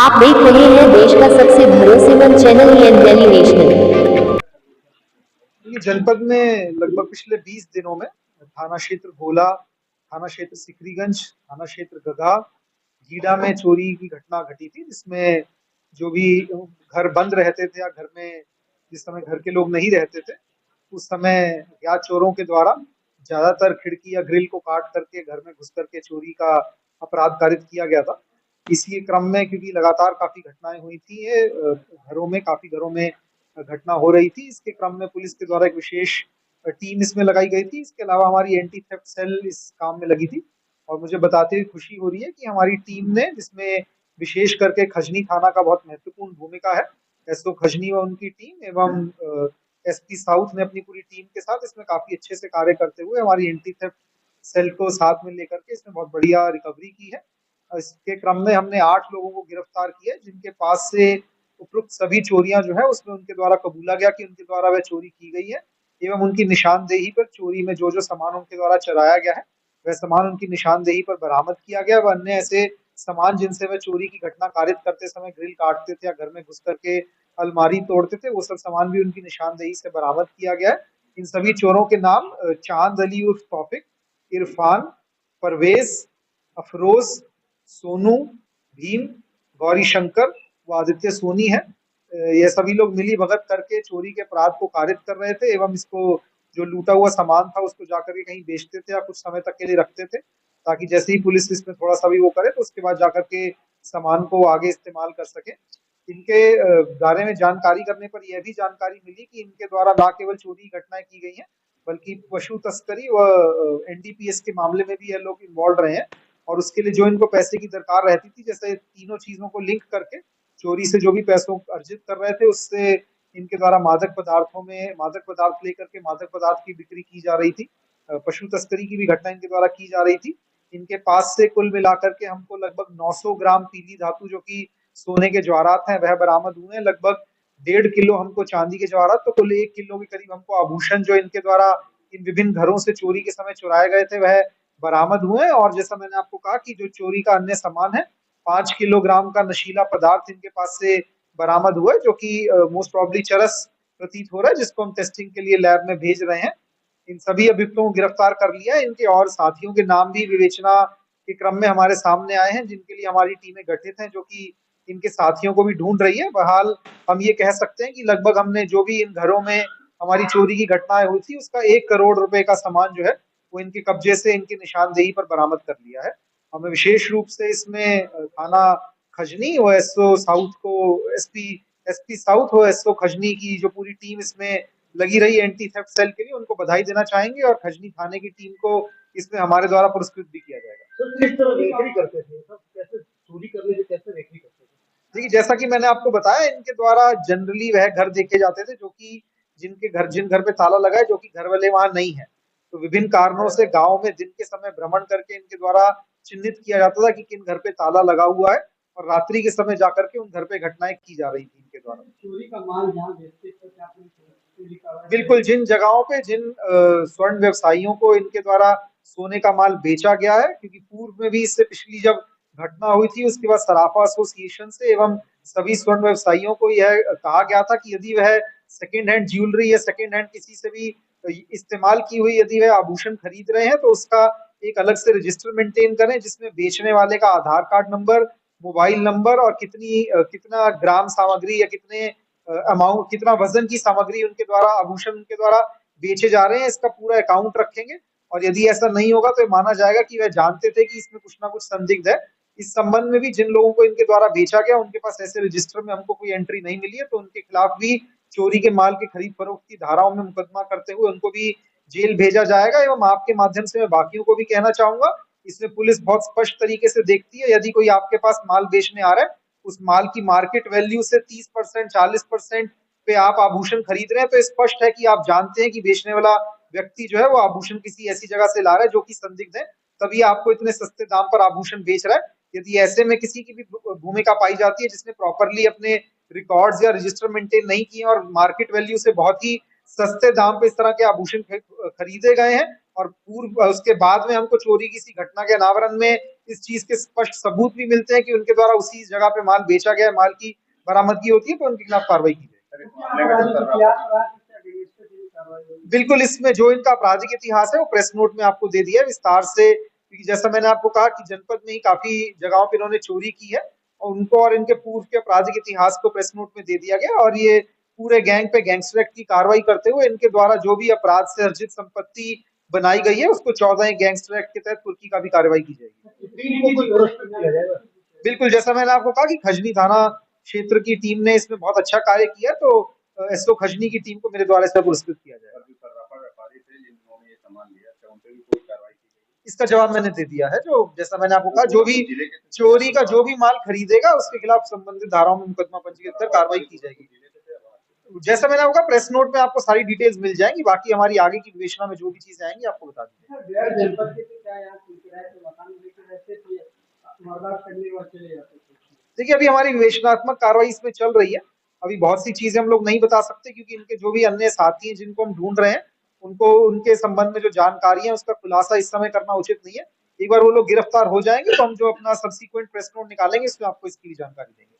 आप देख रहे हैं देश का सबसे भरोसेमंद चैनल एन दिल्ली नेशनल। ये जनपद में लगभग पिछले 20 दिनों में थाना क्षेत्र भोला, थाना क्षेत्र सिकरीगंज, थाना क्षेत्र गधा, गीडा में चोरी की घटना घटी थी, जिसमें जो भी घर बंद रहते थे या घर में जिस समय घर के लोग नहीं रहते थे, उस समय अज्ञात चोरों के द्वारा ज्यादातर खिड़की या ग्रिल को काट करके घर में घुस करके चोरी का अपराध कारित किया गया था। इसी के क्रम में क्योंकि लगातार काफी घटनाएं हुई थी, ये काफी घरों में घटना हो रही थी, इसके क्रम में पुलिस के द्वारा एक विशेष टीम इसमें लगाई गई थी। इसके अलावा हमारी एंटी थेफ्ट सेल इस काम में लगी थी और मुझे बताते हुए खुशी हो रही है कि हमारी टीम ने, जिसमें विशेष करके खजनी थाना का बहुत महत्वपूर्ण भूमिका है, एसओ खजनी व उनकी टीम एवं एसपी साउथ ने अपनी पूरी टीम के साथ इसमें काफी अच्छे से कार्य करते हुए हमारी एंटी थेफ्ट सेल को साथ में लेकर के इसमें बहुत बढ़िया रिकवरी की है। इसके क्रम में हमने 8 लोगों को गिरफ्तार किया, जिनके पास से उपरोक्त सभी चोरियां जो है उसमें उनके द्वारा कबूला गया कि उनके द्वारा वह चोरी की गई है एवं उनकी निशानदेही पर चोरी में जो जो सामान उनके द्वारा चराया गया है वह सामान उनकी निशानदेही पर बरामद किया गया। वह अन्य ऐसे सामान जिनसे वह चोरी की घटना कारित करते समय ग्रिल काटते थे या घर में घुस करके अलमारी तोड़ते थे, वो सब सामान भी उनकी निशानदेही से बरामद किया गया है। इन सभी चोरों के नाम चांद अली उर्फ तौफिक, इरफान, परवेज, अफरोज, सोनू, भीम, गौरी शंकर व आदित्य सोनी है। ये सभी लोग मिली भगत करके चोरी के अपराध को कारित कर रहे थे एवं इसको जो लूटा हुआ सामान था उसको जाकर के कहीं बेचते थे या कुछ समय तक के लिए रखते थे, ताकि जैसे ही पुलिस इसमें थोड़ा सा भी वो करे तो उसके बाद जाकर के सामान को आगे इस्तेमाल कर सके। इनके बारे में जानकारी करने पर यह भी जानकारी मिली कि इनके द्वारा न केवल चोरी की घटनाएं की गई हैं, बल्कि पशु तस्करी व एनडीपीएस के मामले में भी यह लोग इन्वॉल्व रहे हैं। और उसके लिए जो इनको पैसे की दरकार रहती थी, जैसे तीनों चीजों को लिंक करके चोरी से जो भी पैसों अर्जित कर रहे थे उससे इनके द्वारा मादक पदार्थ लेकर के मादक पदार्थ की बिक्री की जा रही थी, पशु तस्करी की भी घटना इनके द्वारा की जा रही थी। इनके पास से कुल मिलाकर के हमको लगभग 900 ग्राम पीली धातु जो कि सोने के जवाहरात हैं वह बरामद हुए हैं। लगभग 1.5 किलो हमको चांदी के जवाहरात, तो कुल 1 किलो के करीब हमको आभूषण जो इनके द्वारा इन विभिन्न घरों से चोरी के समय चुराए गए थे वह बरामद हुए। और जैसा मैंने आपको कहा कि जो चोरी का अन्य सामान है, 5 किलोग्राम का नशीला पदार्थ इनके पास से बरामद हुआ है, जो कि मोस्ट प्रॉब्ली चरस प्रतीत हो रहा है, जिसको हम टेस्टिंग के लिए लैब में भेज रहे हैं। इन सभी अभियुक्तों को गिरफ्तार कर लिया है। इनके और साथियों के नाम भी विवेचना के क्रम में हमारे सामने आए हैं, जिनके लिए हमारी टीमें गठित हैं, जो कि इनके साथियों को भी ढूंढ रही है। बहरहाल हम ये कह सकते हैं कि लगभग हमने जो भी इन घरों में हमारी चोरी की घटनाएं हुई थी उसका 1 करोड़ रुपए का सामान जो है वो इनके कब्जे से इनकी निशानदेही पर बरामद कर लिया है। हमें विशेष रूप से इसमें थाना खजनी और एसओ साउथ को एसपी एसपी साउथ और एसओ खजनी की जो पूरी टीम इसमें लगी रही एंटी थेफ्ट सेल के लिए, उनको बधाई देना चाहेंगे और खजनी थाने की टीम को इसमें हमारे द्वारा पुरस्कृत भी किया जाएगा। सर किस तरह रेकी करते थे, सब कैसे चोरी करने से कैसे रेकी करते थे? देखिए, जैसा कि मैंने आपको बताया, इनके द्वारा जनरली वह घर देखे जाते थे जो कि जिन घर पे ताला लगा है, जो कि घर वाले वहां नहीं है। तो विभिन्न कारणों से गांव में दिन के समय भ्रमण करके इनके द्वारा चिन्हित किया जाता था कि किन घर पे ताला लगा हुआ है और रात्रि के समय जाकर के उन घर पे घटनाएं की जा रही थी इनके द्वारा। चोरी का माल जहाँ बेचते थे क्या आपने चोरी का? बिल्कुल, जिन जगहों पे जिन स्वर्ण व्यवसायियों को इनके द्वारा सोने का माल बेचा गया है, क्योंकि पूर्व में भी इससे पिछली जब घटना हुई थी उसके बाद सराफा एसोसिएशन से एवं सभी स्वर्ण व्यवसायियों को यह कहा गया था कि यदि वह सेकेंड हैंड ज्वेलरी या सेकेंड हैंड किसी से भी इस्तेमाल की हुई यदि वह आभूषण खरीद रहे हैं तो उसका एक अलग से रजिस्टर मेंटेन करें, जिसमें बेचने वाले का आधार कार्ड नंबर, मोबाइल नंबर और कितना ग्राम सामग्री या कितना वजन की सामग्री उनके द्वारा आभूषण उनके द्वारा बेचे जा रहे हैं, इसका पूरा अकाउंट रखेंगे। और यदि ऐसा नहीं होगा तो माना जाएगा कि वह जानते थे कि इसमें कुछ ना कुछ संदिग्ध है। इस संबंध में भी जिन लोगों को इनके द्वारा बेचा गया उनके पास ऐसे रजिस्टर में हमको कोई एंट्री नहीं मिली है, तो उनके खिलाफ भी चोरी के माल की खरीद फरोख्त की धाराओं में मुकदमा करते हुए उनको भी जेल भेजा जाएगा। एवं आपके माध्यम से मैं बाकियों को भी कहना चाहूंगा, इसमें पुलिस बहुत स्पष्ट तरीके से देखती है, यदि कोई आपके पास माल बेचने आ रहा है, उस माल की मार्केट वैल्यू से 30%, 40% पे आप आभूषण खरीद रहे हैं, तो स्पष्ट है कि आप जानते हैं कि बेचने वाला व्यक्ति जो है वो आभूषण किसी ऐसी जगह से ला रहा है जो कि संदिग्ध है, तभी आपको इतने सस्ते दाम पर आभूषण बेच रहा है। यदि ऐसे में किसी की भी भूमिका पाई जाती है जिसने प्रॉपरली अपने रिकॉर्ड्स या रजिस्टर मेंटेन नहीं किए और मार्केट वैल्यू से बहुत ही सस्ते दाम पे इस तरह के आभूषण खरीदे गए हैं और पूर्व उसके बाद में हमको चोरी की सी घटना के अनावरण में इस चीज के स्पष्ट सबूत भी मिलते हैं कि उनके द्वारा उसी जगह पे माल बेचा गया, माल की बरामदगी होती है तो उनके खिलाफ कार्रवाई की जाएगी। बिल्कुल, इसमें जो इनका आपराधिक इतिहास है वो प्रेस नोट में आपको दे दिया है विस्तार से, क्योंकि जैसा मैंने आपको कहा कि जनपद में ही काफी जगहों पे इन्होंने चोरी की है और उनको और इनके पूर्व के आपराधिक इतिहास को प्रेस नोट में दे दिया गया और ये पूरे गैंग पे गैंगस्टर एक्ट की कार्रवाई करते हुए इनके द्वारा जो भी अपराध से अर्जित संपत्ति बनाई गई है उसको 14 गैंगस्टर एक्ट के तहत कुर्की का भी कार्रवाई की जाएगी। टीम को कोई पुरस्कृत किया जाएगा? बिल्कुल, जैसा मैंने आपको कहा कि खजनी थाना क्षेत्र की टीम ने इसमें बहुत अच्छा कार्य किया, तो एसओ खजनी की टीम को मेरे द्वारा इसमें पुरस्कृत किया जाएगा। इसका जवाब मैंने दे दिया है, जो जैसा मैंने आपको कहा जो भी चोरी का जो भी माल खरीदेगा उसके खिलाफ संबंधित धाराओं में मुकदमा पंजीकृत कर कार्रवाई की जाएगी। जैसा मैंने आपको कहा प्रेस नोट में आपको सारी डिटेल्स मिल जाएंगी, बाकी हमारी आगे की विवेचना में जो भी चीजें आएंगी आपको बता दी जाएगी। देखिए, अभी हमारी विवेचनात्मक कार्रवाई इसमें चल रही है, अभी बहुत सी चीजें हम लोग नहीं बता सकते क्योंकि इनके जो भी अन्य साथी हैं जिनको हम ढूंढ रहे हैं उनको उनके संबंध में जो जानकारी है उसका खुलासा इस समय करना उचित नहीं है। एक बार वो लोग गिरफ्तार हो जाएंगे तो हम जो अपना सब्सिक्वेंट प्रेस नोट निकालेंगे इसमें आपको इसकी भी जानकारी देंगे।